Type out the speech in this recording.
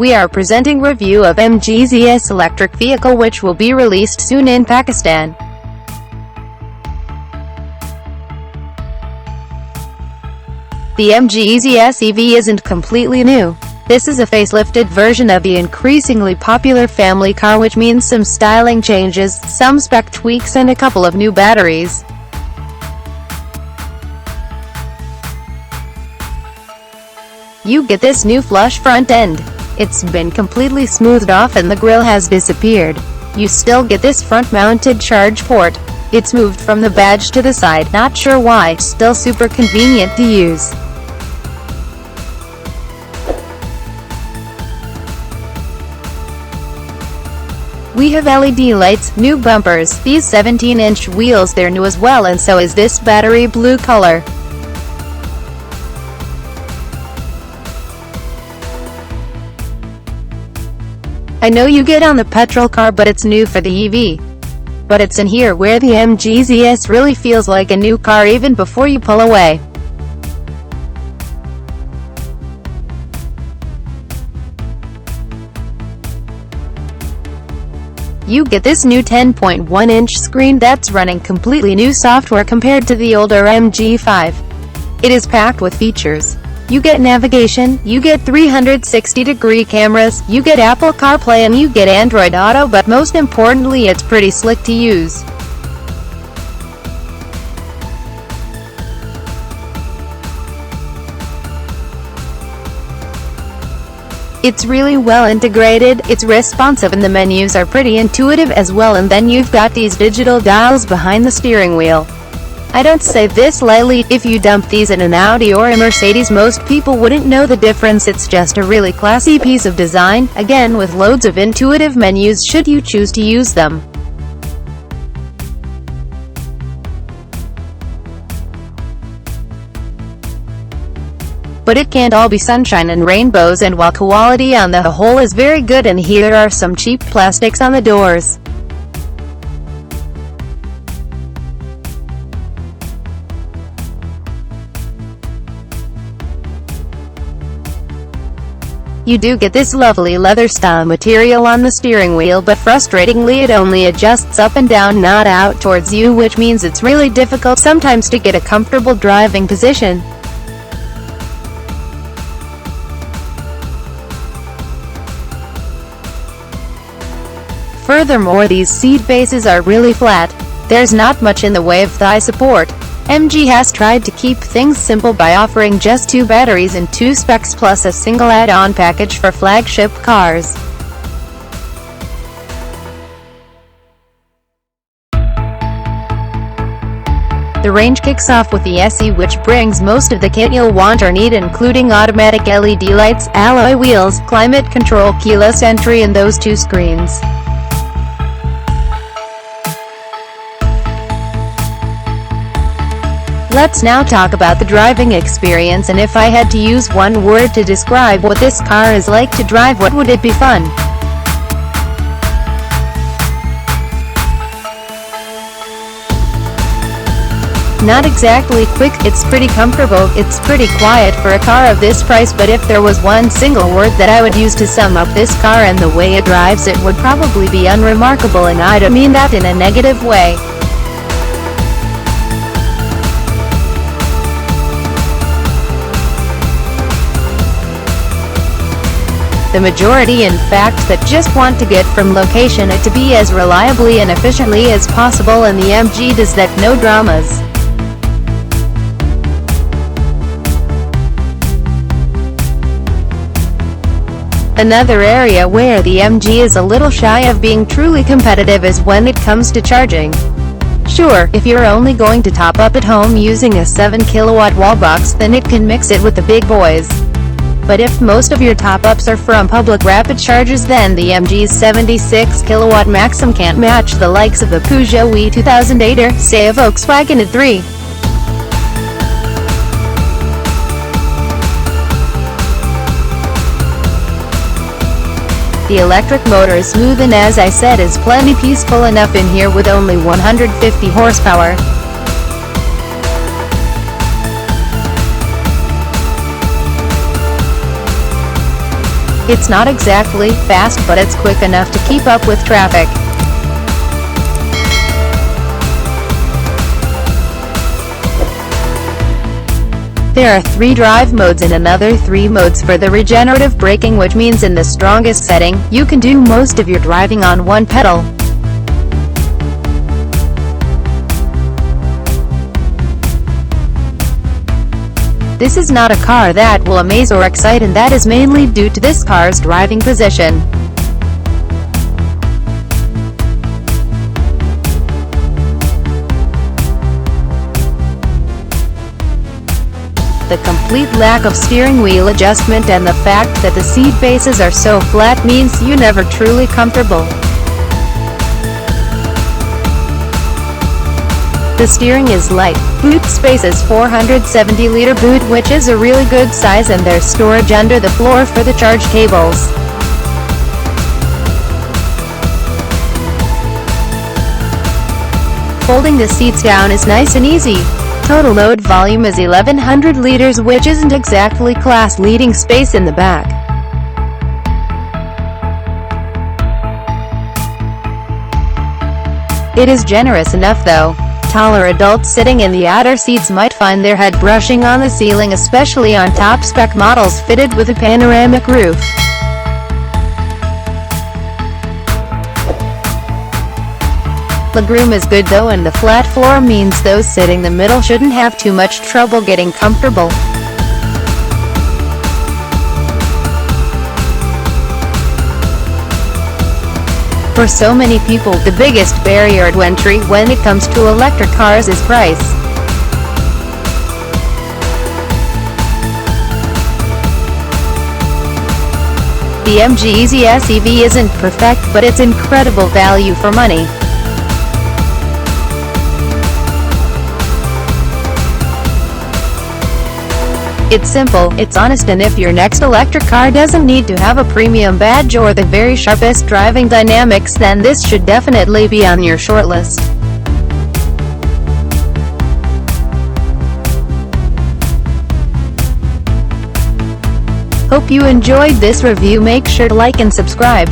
We are presenting review of MG ZS electric vehicle which will be released soon in Pakistan. The MG ZS EV isn't completely new. This is a facelifted version of the increasingly popular family car, which means some styling changes, some spec tweaks and a couple of new batteries. You get this new flush front end. It's been completely smoothed off and the grille has disappeared. You still get this front-mounted charge port. It's moved from the badge to the side, not sure why, still super convenient to use. We have LED lights, new bumpers, these 17-inch wheels, they're new as well, and so is this battery blue color. I know you get on the petrol car, but it's new for the EV. But it's in here where the MG ZS really feels like a new car even before you pull away. You get this new 10.1-inch screen that's running completely new software compared to the older MG5. It is packed with features. You get navigation, you get 360-degree cameras, you get Apple CarPlay and you get Android Auto, but most importantly it's pretty slick to use. It's really well integrated, it's responsive and the menus are pretty intuitive as well, and then you've got these digital dials behind the steering wheel. I don't say this lightly, if you dump these in an Audi or a Mercedes most people wouldn't know the difference. It's just a really classy piece of design, again with loads of intuitive menus should you choose to use them. But it can't all be sunshine and rainbows, and while quality on the whole is very good, and here are some cheap plastics on the doors. You do get this lovely leather-style material on the steering wheel, but frustratingly it only adjusts up and down, not out towards you, which means it's really difficult sometimes to get a comfortable driving position. Furthermore, these seat bases are really flat. There's not much in the way of thigh support. MG has tried to keep things simple by offering just 2 batteries and 2 specs plus a single add-on package for flagship cars. The range kicks off with the SE, which brings most of the kit you'll want or need, including automatic LED lights, alloy wheels, climate control, keyless entry and those 2 screens. Let's now talk about the driving experience, and if I had to use one word to describe what this car is like to drive, what would it be? Fun. Not exactly quick, it's pretty comfortable, it's pretty quiet for a car of this price, but if there was one single word that I would use to sum up this car and the way it drives, it would probably be unremarkable, and I don't mean that in a negative way. The majority, in fact, that just want to get from location A to B as reliably and efficiently as possible, and the MG does that, no dramas. Another area where the MG is a little shy of being truly competitive is when it comes to charging. Sure, if you're only going to top up at home using a 7-kilowatt wall box, then it can mix it with the big boys. But if most of your top-ups are from public rapid chargers, then the MG's 76-kilowatt Maxim can't match the likes of the Peugeot E-2008 or, say, a Volkswagen ID3. The electric motor is smooth and, as I said, is plenty peaceful enough in here with only 150 horsepower. It's not exactly fast, but it's quick enough to keep up with traffic. There are 3 drive modes and another 3 modes for the regenerative braking, which means in the strongest setting, you can do most of your driving on one pedal. This is not a car that will amaze or excite, and that is mainly due to this car's driving position. The complete lack of steering wheel adjustment and the fact that the seat bases are so flat means you're never truly comfortable. The steering is light. Boot space is 470-liter boot, which is a really good size, and there's storage under the floor for the charge cables. Folding the seats down is nice and easy. Total load volume is 1100 liters, which isn't exactly class-leading space in the back. It is generous enough though. Taller adults sitting in the outer seats might find their head brushing on the ceiling, especially on top-spec models fitted with a panoramic roof. Legroom is good though, and the flat floor means those sitting in the middle shouldn't have too much trouble getting comfortable. For so many people, the biggest barrier to entry when it comes to electric cars is price. The MG Easy SEV isn't perfect, but it's incredible value for money. It's simple, it's honest, and if your next electric car doesn't need to have a premium badge or the very sharpest driving dynamics, then this should definitely be on your shortlist. Hope you enjoyed this review. Make sure to like and subscribe.